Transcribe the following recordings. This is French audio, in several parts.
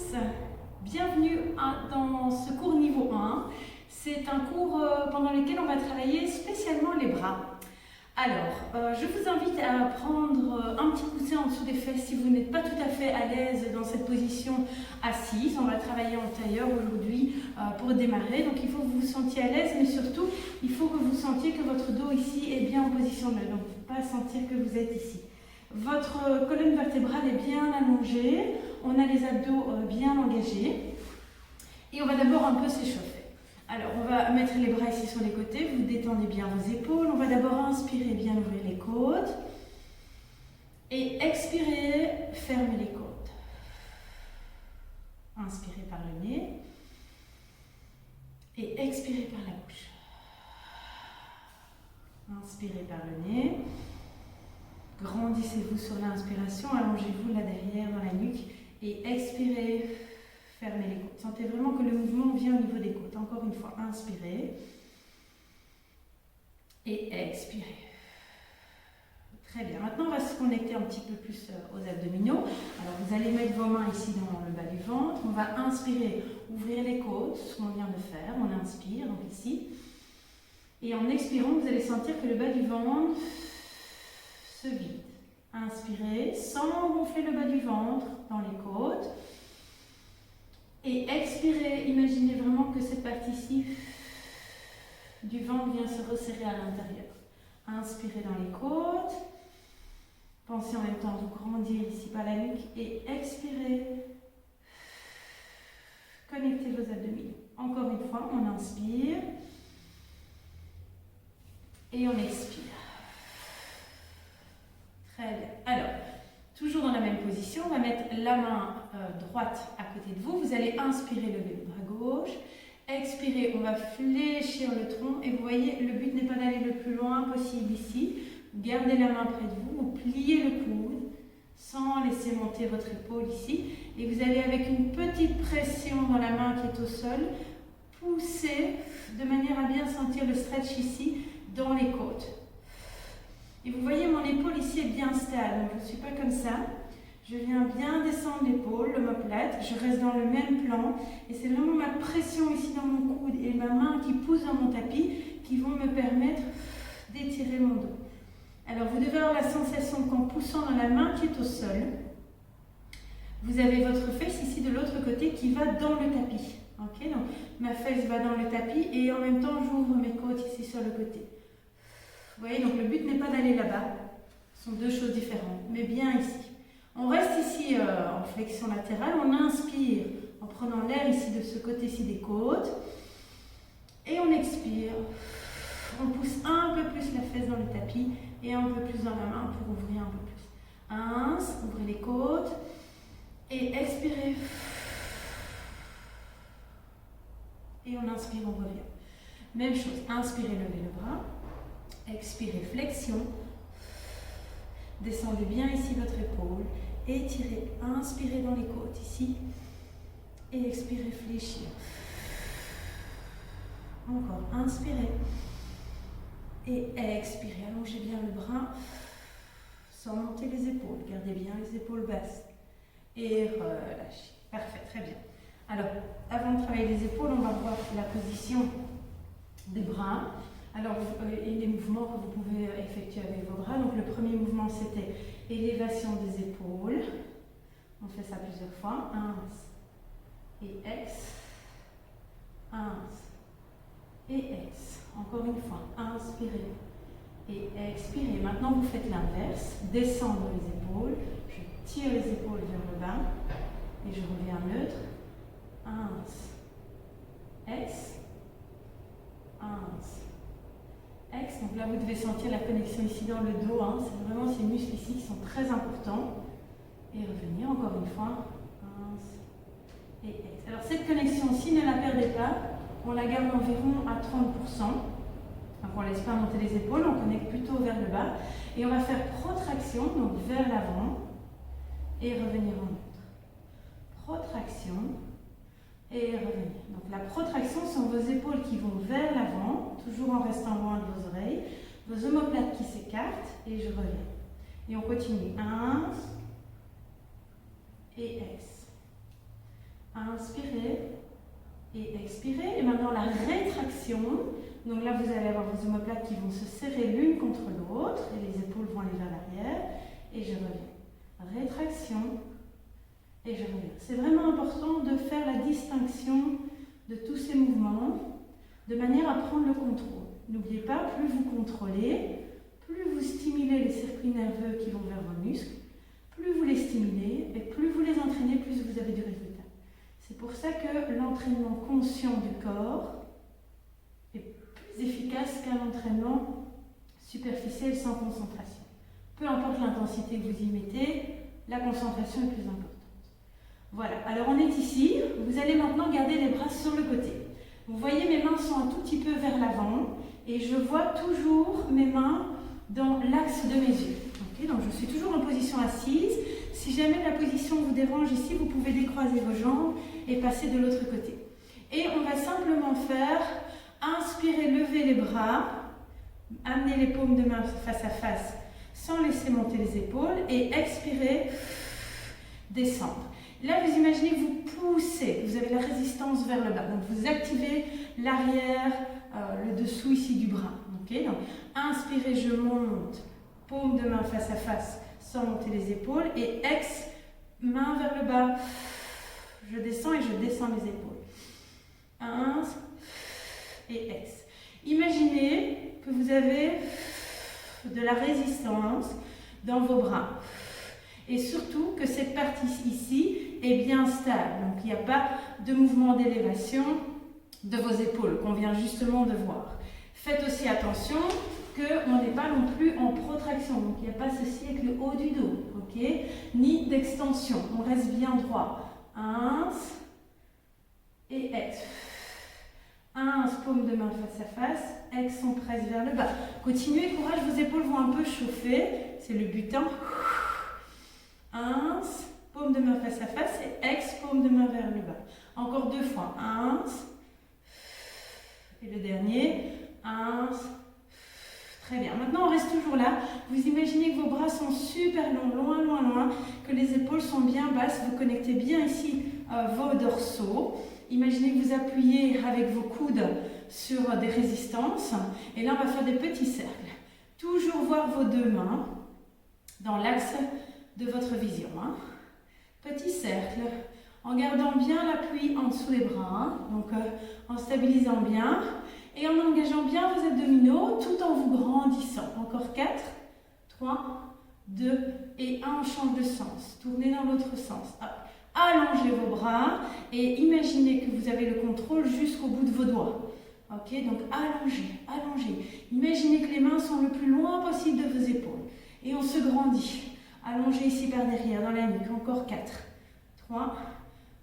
tous, bienvenue dans ce cours niveau 1. C'est un cours pendant lequel on va travailler spécialement les bras. Alors, je vous invite à prendre un petit coussin en dessous des fesses si vous n'êtes pas tout à fait à l'aise dans cette position assise. On va travailler en tailleur aujourd'hui pour démarrer, donc il faut que vous vous sentiez à l'aise, mais surtout, il faut que vous sentiez que votre dos ici est bien en position neutre, donc il ne faut pas sentir que vous êtes ici. Votre colonne vertébrale est bien allongée, on a les abdos bien engagés et on va d'abord un peu s'échauffer. Alors on va mettre les bras ici sur les côtés, vous détendez bien vos épaules, on va d'abord inspirer, bien ouvrir les côtes et expirer, fermer les côtes. Inspirez par le nez et expirez par la bouche. Inspirez par le nez. Grandissez-vous sur l'inspiration, allongez-vous là derrière dans la nuque et expirez, fermez les côtes. Sentez vraiment que le mouvement vient au niveau des côtes. Encore une fois, inspirez et expirez. Très bien. Maintenant, on va se connecter un petit peu plus aux abdominaux. Alors, vous allez mettre vos mains ici dans le bas du ventre. On va inspirer, ouvrir les côtes, ce qu'on vient de faire. On inspire, donc ici. Et en expirant, vous allez sentir que le bas du ventre se vide. Inspirez sans gonfler le bas du ventre dans les côtes. Et expirez, imaginez vraiment que cette partie-ci du ventre vient se resserrer à l'intérieur. Inspirez dans les côtes. Pensez en même temps à vous grandir ici par la nuque. Et expirez. Connectez vos abdominaux. Encore une fois, on inspire. Et on expire. Très bien. Alors, toujours dans la même position, on va mettre la main droite à côté de vous. Vous allez inspirer, lever le bras gauche. Expirer, on va fléchir le tronc. Et vous voyez, le but n'est pas d'aller le plus loin possible ici. Gardez la main près de vous. Vous pliez le coude sans laisser monter votre épaule ici. Et vous allez, avec une petite pression dans la main qui est au sol, pousser de manière à bien sentir le stretch ici dans les côtes. Et vous voyez, mon épaule ici est bien stable, donc je ne suis pas comme ça. Je viens bien descendre l'épaule, l'omoplate, je reste dans le même plan. Et c'est vraiment ma pression ici dans mon coude et ma main qui pousse dans mon tapis qui vont me permettre d'étirer mon dos. Alors vous devez avoir la sensation qu'en poussant dans la main qui est au sol, vous avez votre fesse ici de l'autre côté qui va dans le tapis. Okay, donc ma fesse va dans le tapis et en même temps j'ouvre mes côtes ici sur le côté. Vous voyez, donc le but n'est pas d'aller là-bas, ce sont deux choses différentes, mais bien ici. On reste ici en flexion latérale, on inspire en prenant l'air ici de ce côté-ci des côtes, et on expire. On pousse un peu plus la fesse dans le tapis et un peu plus dans la main pour ouvrir un peu plus. Ouvrez les côtes et expirez. Et on inspire, on revient. Même chose, inspirez, levez le bras. Expirez, flexion. Descendez bien ici votre épaule. Étirez, inspirez dans les côtes ici. Et expirez, fléchir. Encore, inspirez. Et expirez, allongez bien le bras. Sans monter les épaules. Gardez bien les épaules basses. Et relâchez. Parfait, très bien. Alors, avant de travailler les épaules, on va voir la position des bras. Alors, et les mouvements que vous pouvez effectuer avec vos bras. Donc, le premier mouvement, c'était élévation des épaules. On fait ça plusieurs fois. Ins et ex. Ins et ex. Encore une fois. Inspirez et expirez. Maintenant, vous faites l'inverse. Descendre les épaules. Je tire les épaules vers le bas. Et je reviens neutre. Ins, ex, ins, ex. Donc là, vous devez sentir la connexion ici dans le dos. C'est vraiment ces muscles ici qui sont très importants. Et revenir encore une fois. Ins et ex. Alors cette connexion-ci, ne la perdez pas. On la garde environ à 30%. Donc on ne laisse pas monter les épaules, on connecte plutôt vers le bas. Et on va faire protraction, donc vers l'avant. Et revenir en neutre. Protraction. Et revenir. Donc la protraction sont vos épaules qui vont vers l'avant, toujours en restant loin de vos oreilles, vos omoplates qui s'écartent, et je reviens. Et on continue. Ins et ex. Inspirez et expirez. Et maintenant la rétraction. Donc là, vous allez avoir vos omoplates qui vont se serrer l'une contre l'autre et les épaules vont aller vers l'arrière. Et je reviens. Rétraction et je reviens. C'est vraiment important de faire la distinction de tous ces mouvements de manière à prendre le contrôle. N'oubliez pas, plus vous contrôlez, plus vous stimulez les circuits nerveux qui vont vers vos muscles, plus vous les stimulez et plus vous les entraînez, plus vous avez du résultat. C'est pour ça que l'entraînement conscient du corps est plus efficace qu'un entraînement superficiel sans concentration. Peu importe l'intensité que vous y mettez, la concentration est plus importante. Voilà, alors on est ici. Vous allez maintenant garder les bras sur le côté. Vous voyez, mes mains sont un tout petit peu vers l'avant et je vois toujours mes mains dans l'axe de mes yeux. Okay, donc je suis toujours en position assise. Si jamais la position vous dérange ici, vous pouvez décroiser vos jambes et passer de l'autre côté. Et on va simplement faire, inspirer, lever les bras, amener les paumes de main face à face sans laisser monter les épaules et expirer, descendre. Là, vous imaginez que vous poussez, vous avez la résistance vers le bas. Donc, vous activez l'arrière, le dessous ici du bras. Okay, donc, inspirez, je monte, paume de main face à face sans monter les épaules. Et ex, main vers le bas. Je descends et je descends les épaules. Ins et ex. Imaginez que vous avez de la résistance dans vos bras. Et surtout que cette partie ici est bien stable. Donc il n'y a pas de mouvement d'élévation de vos épaules qu'on vient justement de voir. Faites aussi attention qu'on n'est pas non plus en protraction. Donc il n'y a pas ceci avec le haut du dos, okay, ni d'extension. On reste bien droit. Ins et ex. Ins, paume de main face à face. Ex, on presse vers le bas. Continuez, courage, vos épaules vont un peu chauffer. C'est le but. Ins, paume de main face à face et ex, paume de main vers le bas. Encore 2 fois. Ins. Et le dernier. Ins. Très bien. Maintenant, on reste toujours là. Vous imaginez que vos bras sont super longs, loin, loin, loin, que les épaules sont bien basses. Vous connectez bien ici vos dorsaux. Imaginez que vous appuyez avec vos coudes sur des résistances. Et là, on va faire des petits cercles. Toujours voir vos 2 mains dans l'axe de votre vision. Petit cercle, en gardant bien l'appui en dessous des bras, donc en stabilisant bien et en engageant bien vos abdominaux tout en vous grandissant. Encore 4, 3, 2 et 1, on change de sens. Tournez dans l'autre sens. Hop. Allongez vos bras et imaginez que vous avez le contrôle jusqu'au bout de vos doigts. Ok, donc allongez, allongez. Imaginez que les mains sont le plus loin possible de vos épaules et on se grandit. Allongez ici par derrière, dans la nuque. Encore 4, 3,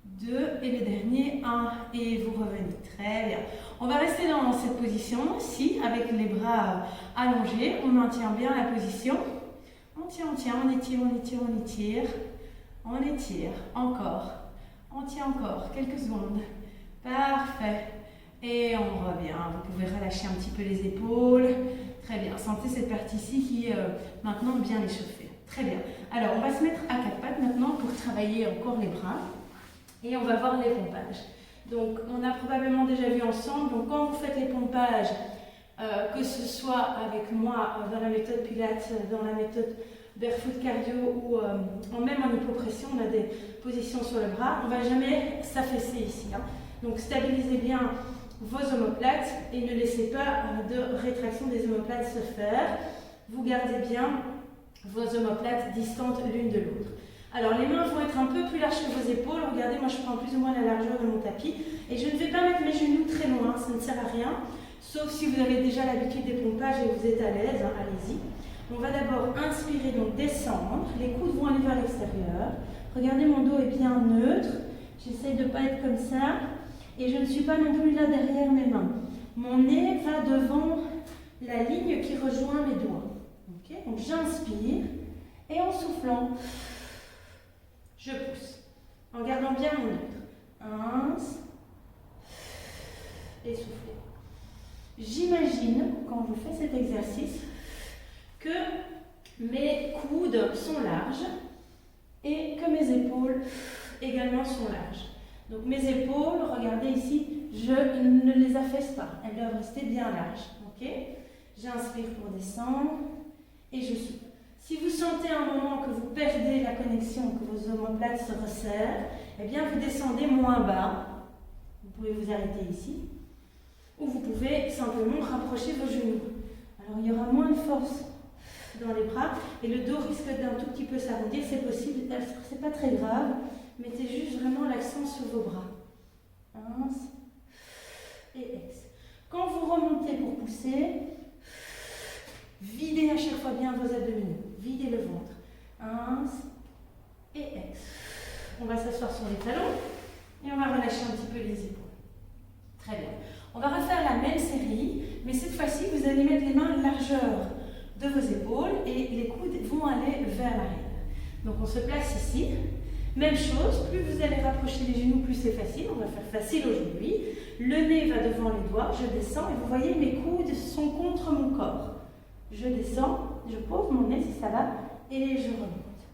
2 et le dernier, 1 et vous revenez. Très bien. On va rester dans cette position-ci avec les bras allongés. On maintient bien la position. On tient, on étire, on étire, on étire. On étire. Encore. On tient encore. Quelques secondes. Parfait. Et on revient. Vous pouvez relâcher un petit peu les épaules. Très bien. Sentez cette partie-ci qui est maintenant bien échauffée. Très bien. Alors, on va se mettre à 4 pattes maintenant pour travailler encore les bras. Et on va voir les pompages. Donc, on a probablement déjà vu ensemble. Donc, quand vous faites les pompages, que ce soit avec moi dans la méthode Pilates, dans la méthode Barefoot Cardio ou même en hypopression, on a des positions sur le bras. On ne va jamais s'affaisser ici. Donc, stabilisez bien vos omoplates et ne laissez pas de rétraction des omoplates se faire. Vous gardez bien vos omoplates distantes l'une de l'autre. Alors les mains vont être un peu plus larges que vos épaules. Regardez, moi je prends plus ou moins la largeur de mon tapis et je ne vais pas mettre mes genoux très loin, ça ne sert à rien, sauf si vous avez déjà l'habitude des pompages et vous êtes à l'aise, allez-y. On va d'abord inspirer, donc descendre, les coudes vont aller vers l'extérieur. Regardez, mon dos est bien neutre, j'essaye de ne pas être comme ça et je ne suis pas non plus là derrière mes mains. Mon nez va devant la ligne qui rejoint mes doigts. Okay, donc j'inspire et en soufflant, je pousse. En gardant bien mon neutre. Ins et soufflez. J'imagine, quand je fais cet exercice, que mes coudes sont larges et que mes épaules également sont larges. Donc mes épaules, regardez ici, je ne les affaisse pas. Elles doivent rester bien larges. Ok? J'inspire pour descendre et je souffle. Si vous sentez à un moment que vous perdez la connexion, que vos omoplates se resserrent, eh bien vous descendez moins bas. Vous pouvez vous arrêter ici. Ou vous pouvez simplement rapprocher vos genoux. Alors il y aura moins de force dans les bras et le dos risque d'un tout petit peu s'arrondir. C'est possible, c'est pas très grave. Mettez juste vraiment l'accent sur vos bras. Ins et ex. Quand vous remontez pour pousser, videz à chaque fois bien vos abdominaux. Videz le ventre. Ins et ex. On va s'asseoir sur les talons et on va relâcher un petit peu les épaules. Très bien. On va refaire la même série, mais cette fois-ci, vous allez mettre les mains à la largeur de vos épaules et les coudes vont aller vers l'arrière. Donc on se place ici. Même chose, plus vous allez rapprocher les genoux, plus c'est facile. On va faire facile aujourd'hui. Le nez va devant les doigts, je descends et vous voyez mes coudes sont contre mon corps. Je descends, je pose mon nez si ça va et je remonte.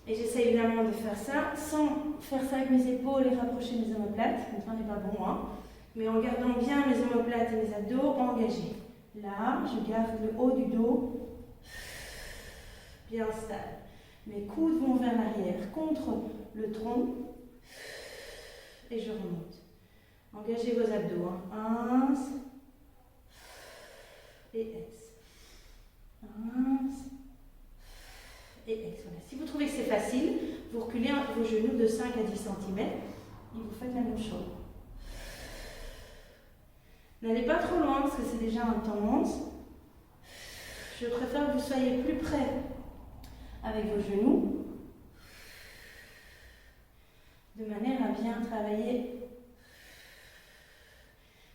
Et j'essaie évidemment de faire ça sans faire ça avec mes épaules et rapprocher mes omoplates, comme ça on n'est pas bon, hein. Mais en gardant bien mes omoplates et mes abdos engagés. Là, je garde le haut du dos bien stable. Mes coudes vont vers l'arrière, contre le tronc, et je remonte. Engagez vos abdos. Hein. Ins et ex. Ins et ex. Voilà. Si vous trouvez que c'est facile, vous reculez vos genoux de 5 à 10 cm et vous faites la même chose. N'allez pas trop loin parce que c'est déjà intense. Je préfère que vous soyez plus près avec vos genoux, de manière à bien travailler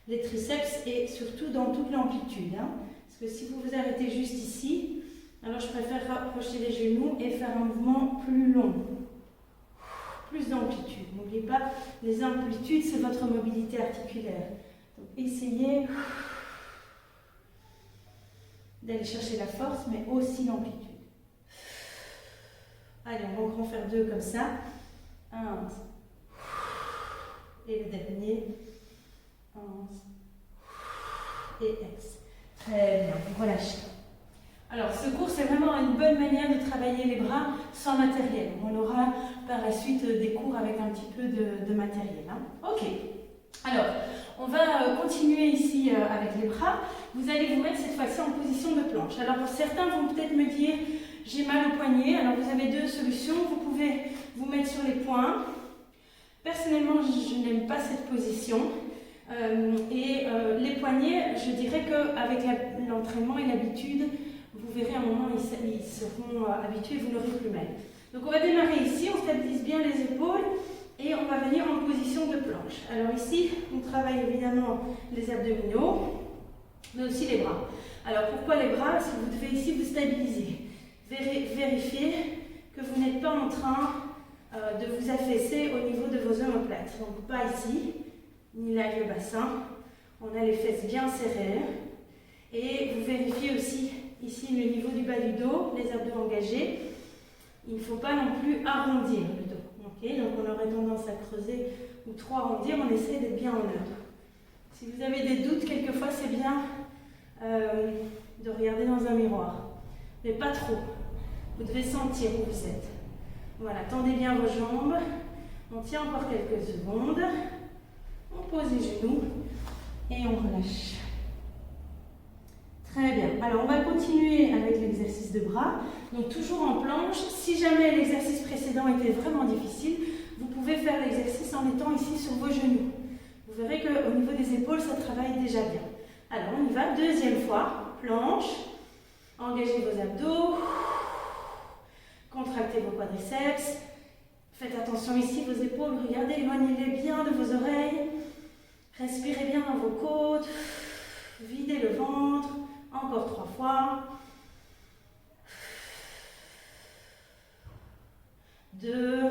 les triceps et surtout dans toute l'amplitude. Hein. Parce que si vous vous arrêtez juste ici, alors je préfère rapprocher les genoux et faire un mouvement plus long, plus d'amplitude. N'oubliez pas, les amplitudes, c'est votre mobilité articulaire. Donc essayez d'aller chercher la force, mais aussi l'amplitude. Allez, on va en faire 2 comme ça. 1. Et le dernier. 1. Et ex. Très bien, vous relâchez. Alors, ce cours, c'est vraiment une bonne manière de travailler les bras sans matériel. On aura par la suite des cours avec un petit peu de matériel. Hein. Ok. Alors, on va continuer ici avec les bras. Vous allez vous mettre cette fois-ci en position de planche. Alors, certains vont peut-être me dire, j'ai mal au poignet. Alors, vous avez 2 solutions. Vous pouvez vous mettre sur les poings. Personnellement, je n'aime pas cette position. Les poignets, je dirais qu'avec l'entraînement et l'habitude, vous verrez à un moment, ils seront habitués, vous n'aurez plus mal. Donc, on va démarrer ici. On stabilise bien les épaules. Et on va venir en position de planche. Alors ici, on travaille évidemment les abdominaux, mais aussi les bras. Alors pourquoi les bras? Parce que vous devez ici vous stabiliser. Vérifiez que vous n'êtes pas en train de vous affaisser au niveau de vos omoplates. Donc pas ici, ni là le bassin. On a les fesses bien serrées. Et vous vérifiez aussi ici le niveau du bas du dos, les abdos engagés. Il ne faut pas non plus arrondir le dos. Okay, donc on aurait tendance à creuser ou trop arrondir, on essaie d'être bien en neutre. Si vous avez des doutes, quelquefois c'est bien de regarder dans un miroir, mais pas trop. Vous devez sentir où vous êtes. Voilà, tendez bien vos jambes, on tient encore quelques secondes, on pose les genoux et on relâche. Très bien, alors on va continuer avec l'exercice de bras, donc toujours en planche. Si jamais l'exercice précédent était vraiment difficile, vous pouvez faire l'exercice en étant ici sur vos genoux. Vous verrez qu'au niveau des épaules, ça travaille déjà bien. Alors on y va, 2e fois, planche, engagez vos abdos, contractez vos quadriceps, faites attention ici, vos épaules, regardez, éloignez-les bien de vos oreilles, respirez bien dans vos côtes, videz le ventre. Encore 3 fois. 2.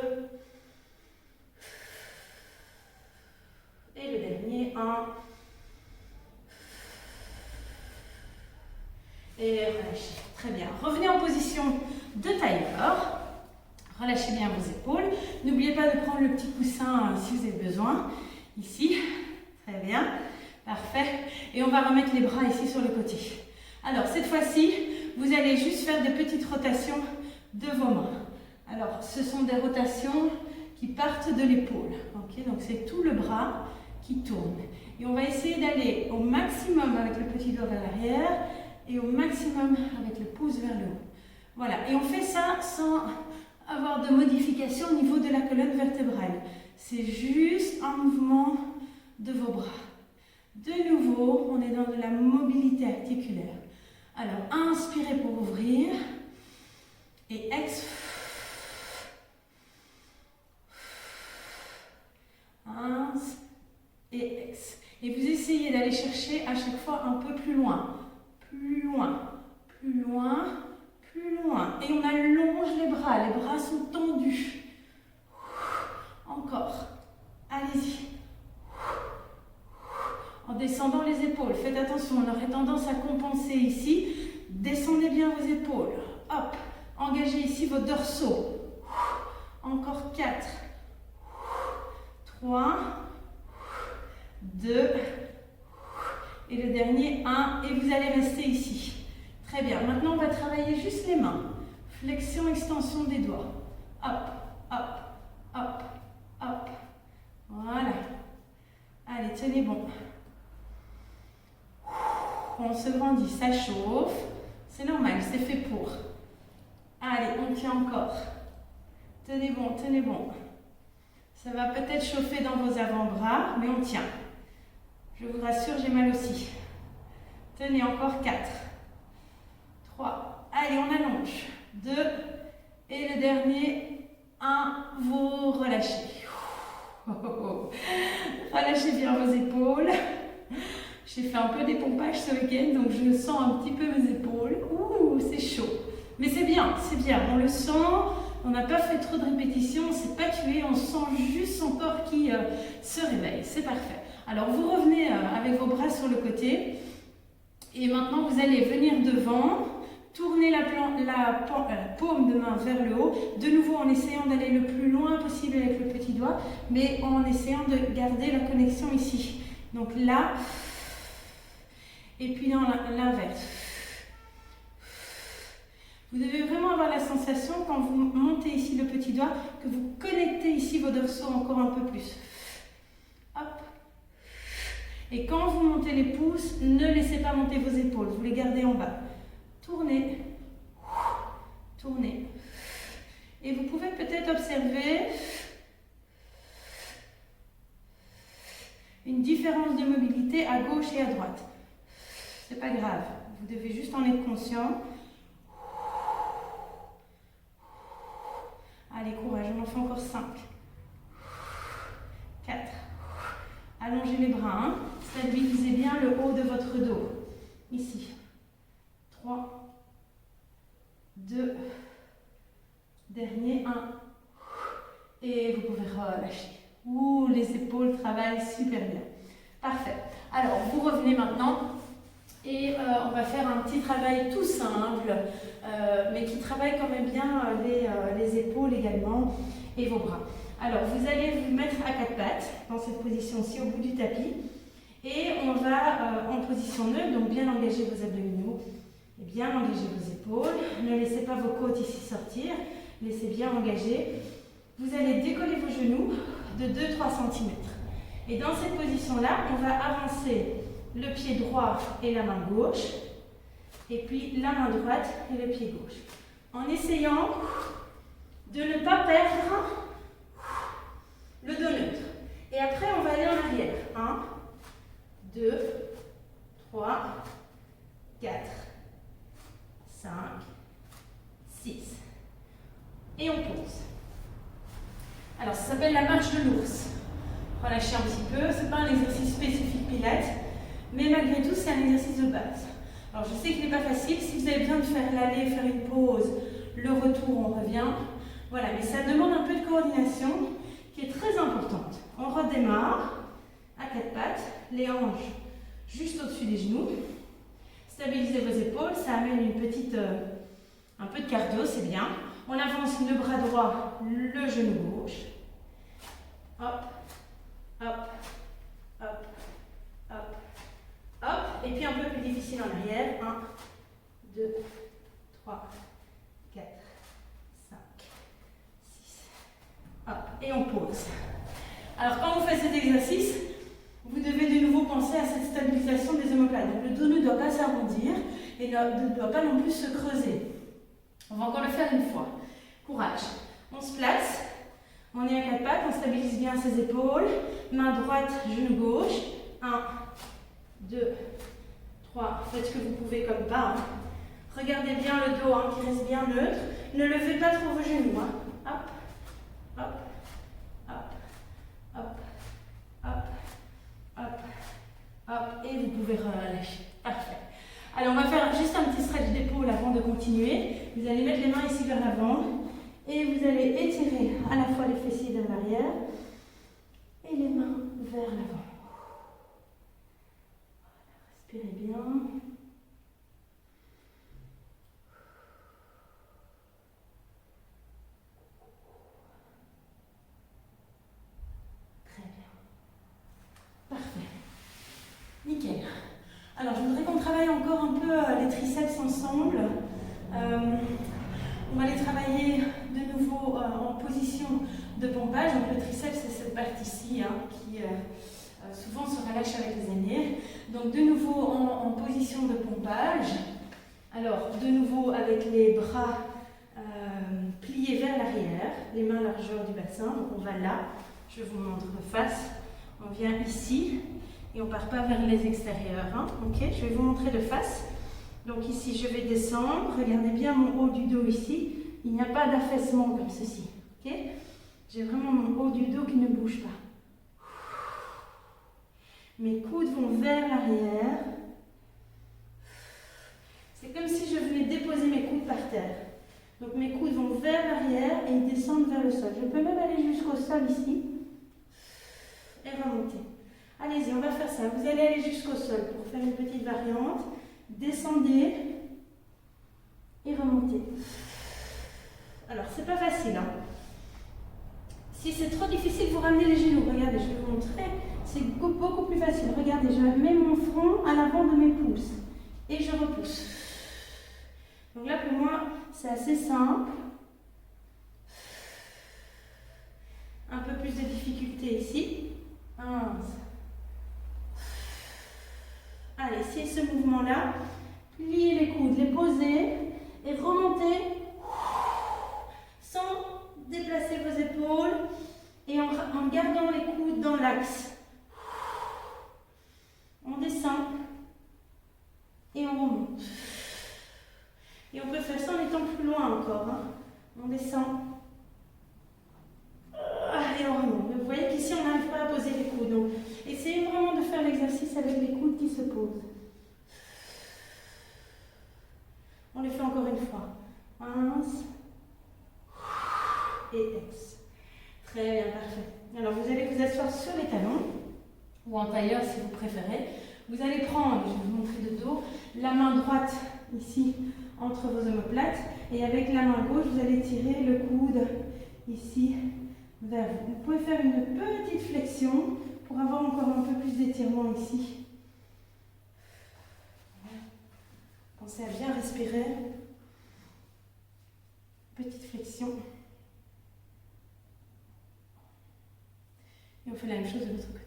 Et le dernier, 1. Et relâchez. Très bien. Revenez en position de tailleur. Relâchez bien vos épaules. N'oubliez pas de prendre le petit coussin si vous avez besoin. Ici, très bien, parfait. Et on va remettre les bras ici sur le côté. Alors cette fois-ci, vous allez juste faire des petites rotations de vos mains. Alors ce sont des rotations qui partent de l'épaule. Okay, donc c'est tout le bras qui tourne. Et on va essayer d'aller au maximum avec le petit doigt vers l'arrière et au maximum avec le pouce vers le haut. Voilà, et on fait ça sans avoir de modification au niveau de la colonne vertébrale. C'est juste un mouvement de vos bras. De nouveau, on est dans de la mobilité articulaire. Alors, inspirez pour ouvrir et expirez. Inspire et expire. Et vous essayez d'aller chercher à chaque fois un peu plus loin, plus loin, plus loin, plus loin. Et on allonge les bras sont tendus. Encore. Allez-y. En descendant les épaules, faites attention, on aurait tendance à compenser ici. Descendez bien vos épaules. Hop. Engagez ici vos dorsaux. Encore 4, 3, 2, et le dernier 1, et vous allez rester ici. Très bien, maintenant on va travailler juste les mains. Flexion, extension des doigts. Hop, hop, hop, hop. Voilà. Allez, tenez bon. On se grandit, ça chauffe. C'est normal, c'est fait pour. Allez, on tient encore. Tenez bon, tenez bon. Ça va peut-être chauffer dans vos avant-bras, mais on tient. Je vous rassure, j'ai mal aussi. Tenez encore 4, 3. Allez, on allonge. 2. Et le dernier, 1. Vous relâchez. Relâchez bien vos épaules. J'ai fait un peu des pompages ce week-end, donc je sens un petit peu mes épaules. Ouh, c'est chaud. Mais c'est bien, on le sent. On n'a pas fait trop de répétitions, on ne s'est pas tué, on sent juste son corps qui se réveille. C'est parfait. Alors vous revenez avec vos bras sur le côté. Et maintenant vous allez venir devant, tourner la paume de main vers le haut. De nouveau en essayant d'aller le plus loin possible avec le petit doigt, mais en essayant de garder la connexion ici. Donc là, et puis dans l'inverse. Vous devez vraiment avoir la sensation, quand vous montez ici le petit doigt, que vous connectez ici vos dorsaux encore un peu plus. Hop. Et quand vous montez les pouces, ne laissez pas monter vos épaules, vous les gardez en bas. Tournez. Tournez. Et vous pouvez peut-être observer une différence de mobilité à gauche et à droite. C'est pas grave, vous devez juste en être conscient. Allez, courage, on en fait encore 5, 4. Allongez les bras, hein. Stabilisez bien le haut de votre dos. Ici. 3, 2, dernier 1. Et vous pouvez relâcher. Ouh, les épaules travaillent super bien. Parfait. Alors, vous revenez maintenant. Et on va faire un petit travail tout simple, mais qui travaille quand même bien les épaules également et vos bras. Alors, vous allez vous mettre à 4 pattes, dans cette position-ci, au bout du tapis. Et on va en position neutre, donc bien engager vos abdominaux et bien engager vos épaules. Ne laissez pas vos côtes ici sortir, laissez bien engager. Vous allez décoller vos genoux de 2-3 cm. Et dans cette position-là, on va avancer le pied droit et la main gauche, et puis la main droite et le pied gauche. En essayant de ne pas perdre le dos neutre. Et après, on va aller en arrière. 1, 2, 3, 4, 5, 6. Et on pose. Alors, ça s'appelle la marche de l'ours. Relâchez un petit peu. Ce n'est pas un exercice spécifique pilates. Mais malgré tout, c'est un exercice de base. Alors, je sais qu'il n'est pas facile. Si vous avez besoin de faire l'aller, faire une pause, le retour, on revient. Voilà, mais ça demande un peu de coordination qui est très importante. On redémarre à 4 pattes, les hanches juste au-dessus des genoux. Stabilisez vos épaules, ça amène un peu de cardio, c'est bien. On avance le bras droit le genou gauche. Hop, hop, hop, hop, hop. Et puis un peu plus difficile en arrière. 1, 2, 3, 4, 5, 6. Hop, et on pose. Alors quand vous faites cet exercice, vous devez de nouveau penser à cette stabilisation des omoplates. Donc, le dos ne doit pas s'arrondir et ne doit pas non plus se creuser. On va encore le faire une fois. Courage. On se place. On est à quatre pattes. On stabilise bien ses épaules. Main droite, genou gauche. 1, 2, 3. Faites ce que vous pouvez comme pas. Hein. Regardez bien le dos qui reste bien neutre. Ne levez pas trop vos genoux. Hop, hop, hop, hop, hop. Hop, hop, et vous pouvez relâcher. Parfait. Alors, on va faire juste un petit stretch d'épaule avant de continuer. Vous allez mettre les mains ici vers l'avant et vous allez étirer à la fois les fessiers vers l'arrière et les mains vers l'avant. Respirez bien. Nickel. Alors, je voudrais qu'on travaille encore un peu les triceps ensemble. On va les travailler de nouveau en position de pompage. Donc, le triceps, c'est cette partie-ci qui souvent se relâche avec les années. Donc, de nouveau en position de pompage. Alors, de nouveau avec les bras pliés vers l'arrière, les mains largeur du bassin. Donc, on va là. Je vous montre de face. On vient ici. Et on ne part pas vers les extérieurs. Ok, je vais vous montrer de face. Donc ici, je vais descendre. Regardez bien mon haut du dos ici. Il n'y a pas d'affaissement comme ceci. Ok, j'ai vraiment mon haut du dos qui ne bouge pas. Mes coudes vont vers l'arrière. C'est comme si je venais déposer mes coudes par terre. Donc mes coudes vont vers l'arrière et ils descendent vers le sol. Je peux même aller jusqu'au sol ici. Et remonter. Allez-y, on va faire ça. Vous allez aller jusqu'au sol pour faire une petite variante. Descendez et remontez. Alors, c'est pas facile. Si c'est trop difficile, vous ramenez les genoux. Regardez, je vais vous montrer. C'est beaucoup plus facile. Regardez, je mets mon front à l'avant de mes pouces. Et je repousse. Donc là, pour moi, c'est assez simple. Un peu plus de difficulté ici. 1. Allez, c'est ce mouvement-là. Pliez les coudes, les posez et remontez sans déplacer vos épaules et en gardant les coudes dans l'axe. On descend et on remonte. Et on peut faire ça en étant plus loin encore. On descend et on remonte. Vous voyez qu'ici on n'arrive pas à poser les coudes. Donc, essayez vraiment de faire l'exercice avec les coudes qui se posent. On les fait encore une fois. 1 et ex. Très bien, parfait. Alors vous allez vous asseoir sur les talons ou en tailleur si vous préférez. Vous allez prendre, je vais vous montrer de dos, la main droite ici entre vos omoplates et avec la main gauche vous allez tirer le coude ici vers vous. Vous pouvez faire une petite flexion pour avoir encore un peu plus d'étirement ici. Pensez à bien respirer. Petite flexion. Et on fait la même chose de l'autre côté.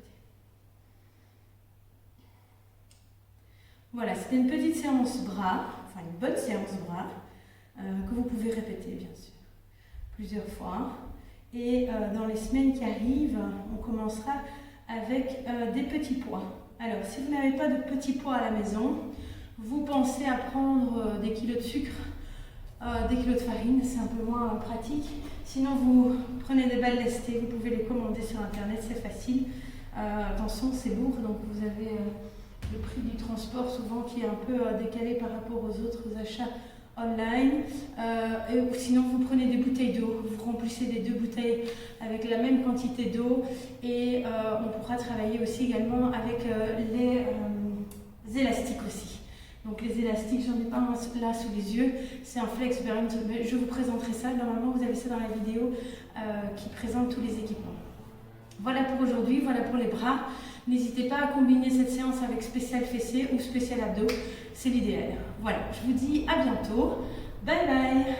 Voilà, c'était une petite séance bras, enfin une bonne séance bras, que vous pouvez répéter bien sûr, plusieurs fois. Et dans les semaines qui arrivent, on commencera avec des petits poids. Alors, si vous n'avez pas de petits poids à la maison, vous pensez à prendre des kilos de sucre, des kilos de farine, c'est un peu moins pratique. Sinon, vous prenez des balles lestées, vous pouvez les commander sur internet, c'est facile. Attention, c'est lourd, donc vous avez le prix du transport souvent qui est un peu décalé par rapport aux autres achats online. Et sinon, vous prenez des bouteilles d'eau, vous remplissez les 2 bouteilles avec la même quantité d'eau et on pourra travailler aussi également avec les élastiques aussi. Donc les élastiques, j'en ai pas un là sous les yeux, c'est un flex burn, mais je vous présenterai ça. Normalement, vous avez ça dans la vidéo qui présente tous les équipements. Voilà pour aujourd'hui, voilà pour les bras. N'hésitez pas à combiner cette séance avec spécial fessier ou spécial abdos, c'est l'idéal. Voilà, je vous dis à bientôt. Bye bye.